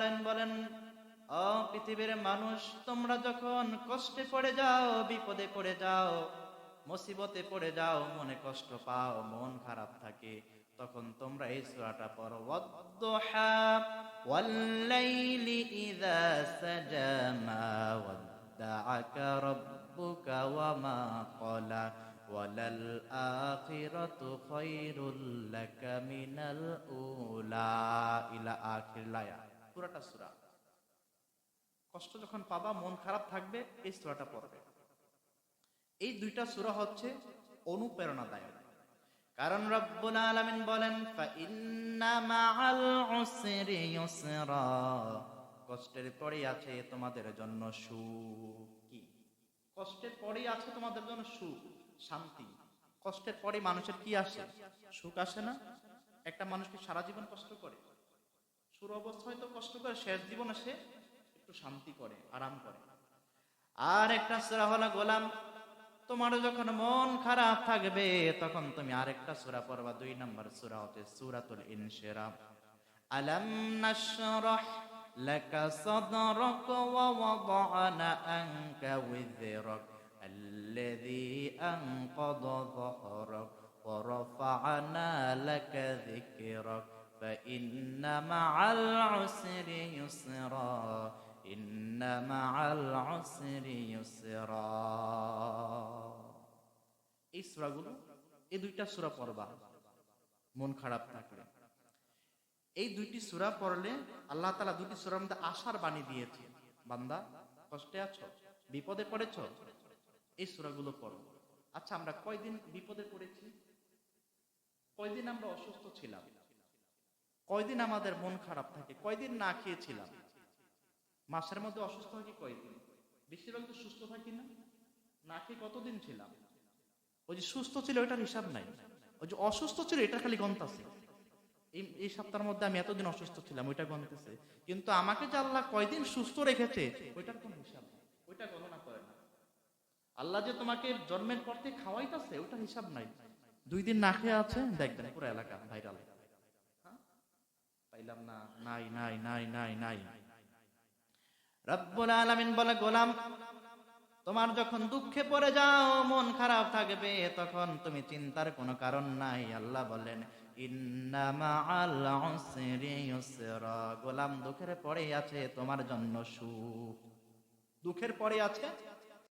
আলামিন বলেন, ও পৃথিবীর মানুষ, তোমরা যখন কষ্টে পড়ে যাও, বিপদে পড়ে যাও, মুসিবতে পড়ে যাও, মনে কষ্ট পাও, মন খারাপ থাকে, তখন তোমরা এই সূরাটা পড়ো, ওয়াদ-দুহা ওয়াল-লাইলি ইযা সাজা মা ওয়াদ্দাআকা রাব্বুকা ওয়া মা ক্বালা ওয়ালাল আখিরাতু খায়রুল লাকা মিনাল উলা ইলা আখিরিল আয়াত। পুরোটা সূরা। কষ্ট যখন পাবা, মন খারাপ থাকবে, এই সূরাটা পড়বে। এই দুইটা সূরা হচ্ছে অনুপ্রেরণাদায়ক। কারণ রব্বুল আলামিন বলেন, ফা ইন্না মাআল উসরি ইউসরা, কষ্টের পরেই আছে তোমাদের জন্য সুখ। কি? কষ্টের পরেই আছে তোমাদের জন্য সুখ, শান্তি। কষ্টের পরে মানুষের কি আসে? সুখ আসে না? একটা মানুষ কি সারা জীবন কষ্ট করে? শুরু অবস্থায় তো কষ্ট করে, শেষ জীবনে সে একটু শান্তি করে, আরাম করে। আর একটা সূরা হলো গোলাম, তোমার যখন মন খারাপ থাকবে, তখন তুমি আরেকটা সূরা পড়বা। 2 নম্বর সূরা হচ্ছে সূরাতুল ইনশিরাহ। আলাম নাশরাহ লাকা সাদরাক ওয়া ওয়াদানা আনকা উযরাক আল্লাযী আনকাযা যাহরাক ওয়া রাফা'না লাকা যিকরাক ফাইন্না মা'আল উসরি ইউসরা ইন্না মা'আল উসরি ইউসরা। এই সূরাগুলো, এই দুইটা সূরা পড়বা মন খারাপ থাকলে। এই দুইটি সূরা পড়লে আল্লাহ তাআলা দুটি সূরার মধ্যে আশার বাণী দিয়েছে। বান্দা, কষ্টে আছো, বিপদে পড়েছো, এই সূরাগুলো পড়ো। আচ্ছা, আমরা কয়দিন বিপদে পড়েছি? কয়দিন আমরা অসুস্থ ছিলাম? কয়দিন আমাদের মন খারাপ থাকে? কয়দিন না খেয়েছিলাম? মাসের মধ্যে অসুস্থ থাকি কয়দিন? বেশিরভাগ তো সুস্থ থাকি না? না খেয়ে কতদিন ছিলাম? ওই যে সুস্থ ছিল ওইটার হিসাব নাই, ওই যে অসুস্থ ছিল এটা খালি গণতাছে। এই সপ্তাহের মধ্যে আমি এতদিন অসুস্থ ছিলাম, ওইটা গণতেছে। কিন্তু আমাকে যে আল্লাহ কয়দিন সুস্থ রেখেছে ওইটার কোন হিসাব নাই, ওইটা গণনা করে না। আল্লাহ যে তোমাকে জন্মের পর থেকে খাওয়াইতেছে ওইটার হিসাব নাই। 2 দিন না খেয়ে আছে, দেখবেন পুরো এলাকা ভাইরাল। পাইলাম না, নাই নাই নাই নাই নাই। রব্বুল আলামিন বলে, গোলাম, তোমার যখন দুঃখে পড়ে যাও, মন খারাপ থাকবে, তখন তুমি চিন্তার কোনো কারণ নাই। আল্লাহ বলেন, ইন্না মাআল উসরি ইউসরা, গোলাম দুঃখের পরে আছে তোমার জন্য সুখ। দুঃখের পরে আছে